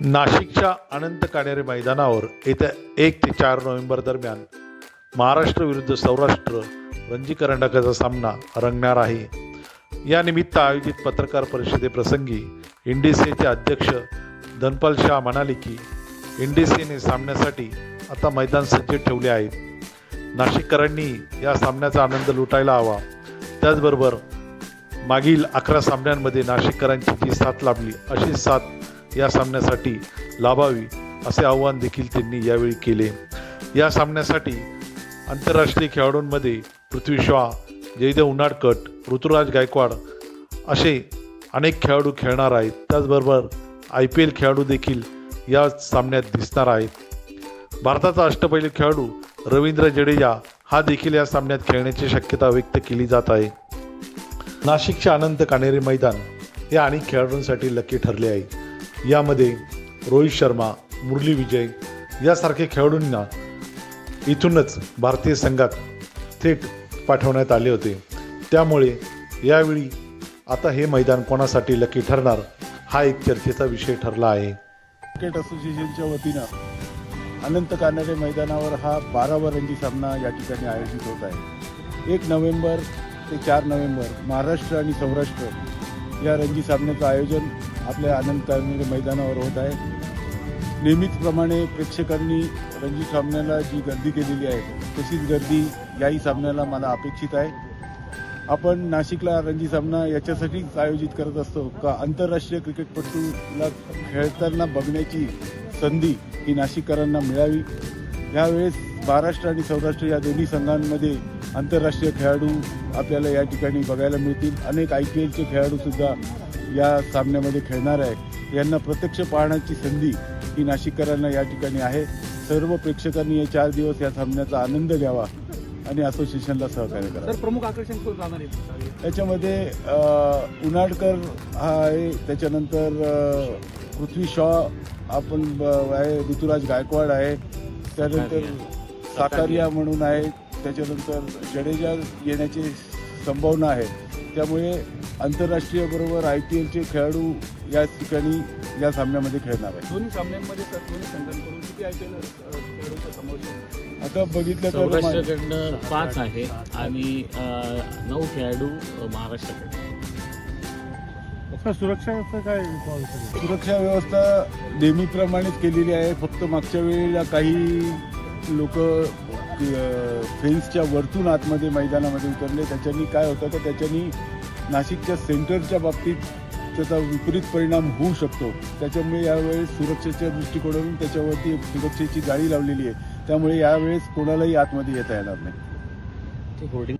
नाशिकच्या अनंत काणेरे मैदानावर येत्या 1 ते 4 नोव्हेंबर दरम्यान महाराष्ट्र विरुद्ध सौराष्ट्र रणजी करंडकाचा सामना रंगणार आहे। या निमित्त आयोजित पत्रकार परिषदेप्रसंगी इंडिसीचे अध्यक्ष धनपाल शाह म्हणाले की इंडिसीने सामन्यासाठी आता मैदान सज्ज ठेवले आहे। नाशिककरांनी या सामन्याचा आनंद लुटायला हवा। त्याचबरोबर मागील 11 सामन्यांमध्ये नाशिककरांची जी साथ लाभली अशी साथ या सामन्यासाठी लाभावी असे आवाहन देखील त्यांनी यावेळी केले। या सामन्यासाठी आंतरराष्ट्रीय खेळाडूंमध्ये पृथ्वी शॉ, जयदेव उनाडकट, ऋतुराज गायकवाड असे अनेक खेळाडू खेळणार आहेत। त्याचबरोबर IPL खेळाडू देखील या सामन्यात दिसणार आहेत। भारताचा अष्टपैलू खेळाडू रवींद्र जडेजा हा देखील या सामन्यात खेळण्याची शक्यता व्यक्त केली जात आहे। नाशिकचे अनंत काणेरे मैदान हे अनेक खेळाडूंसाठी लकी ठरले आहे। यामध्ये रोहित शर्मा, मुरली विजय यासारखे खेळाडूंना इथूनच भारतीय संघात थेट पाठवण्यात आले होते। त्यामुळे यावेळी आता हे मैदान कोणासाठी लकी ठरणार हा एक चर्चेचा विषय ठरला आहे। क्रिकेट असोसिएशनच्या वतीनं अनंत काणेरे मैदानावर हा 12वा रणजी सामना या ठिकाणी आयोजित होत आहे। 1 नोव्हेंबर ते 4 नोव्हेंबर महाराष्ट्र आणि सौराष्ट्र या रणजी सामन्याचं आयोजन आपल्या अनंत काणेरे मैदानावर होत आहे। नेहमीचप्रमाणे प्रेक्षकांनी रणजी सामन्याला जी गर्दी केलेली आहे तशीच गर्दी याही सामन्याला मला अपेक्षित आहे। आपण नाशिकला रणजी सामना याच्यासाठीच आयोजित करत असतो का आंतरराष्ट्रीय क्रिकेटपटूला खेळताना बघण्याची संधी ही नाशिककरांना मिळावी। यावेळेस महाराष्ट्र आणि सौराष्ट्र या दोन्ही संघांमध्ये आंतरराष्ट्रीय खेळाडू आपल्याला या ठिकाणी बघायला मिळतील। अनेक IPLचे खेळाडूसुद्धा या सामन्यामध्ये खेळणार आहे। यांना प्रत्यक्ष पाहण्याची संधी ही नाशिककरांना या ठिकाणी आहे। सर्व प्रेक्षकांनी हे 4 दिवस या सामन्याचा आनंद घ्यावा आणि असोसिएशनला सहकार्य करा। प्रमुख आकर्षण कोण राहणार आहे त्याच्यामध्ये? उनाडकर हा आहे, त्याच्यानंतर पृथ्वी शॉ आपण आहे, ऋतुराज गायकवाड आहे, त्यानंतर साकारिया म्हणून आहे, त्याच्यानंतर जडेजा येण्याची संभावना आहे। त्यामुळे आंतरराष्ट्रीय बरोबर IPLचे खेळाडू या ठिकाणी या सामन्यामध्ये खेळणार आहे। दोन्ही सामन्यांमध्ये दोन्ही संघांकडून किती IPL खेळाडूंचा समावेश आहे? आता बघितलं तर सौराष्ट्राकडनं 5 आहे आणि 9 खेळाडू महाराष्ट्राकडे। सुरक्षा व्यवस्था काय? सुरक्षा व्यवस्था नेहमीप्रमाणेच केलेली आहे। फक्त मागच्या वेळेला काही लोक फेन्सच्या वरतून आतमध्ये मैदानामध्ये उतरले। त्याच्यानी काय होतं तर त्याच्यानी नाशिकच्या सेंटरच्या बाबतीत त्याचा विपरीत परिणाम होऊ शकतो। त्याच्यामुळे यावेळेस सुरक्षेच्या दृष्टिकोनातून त्याच्यावरती एक सुरक्षेची जाळी लावलेली आहे। त्यामुळे यावेळेस कोणालाही आतमध्ये येता येणार नाही।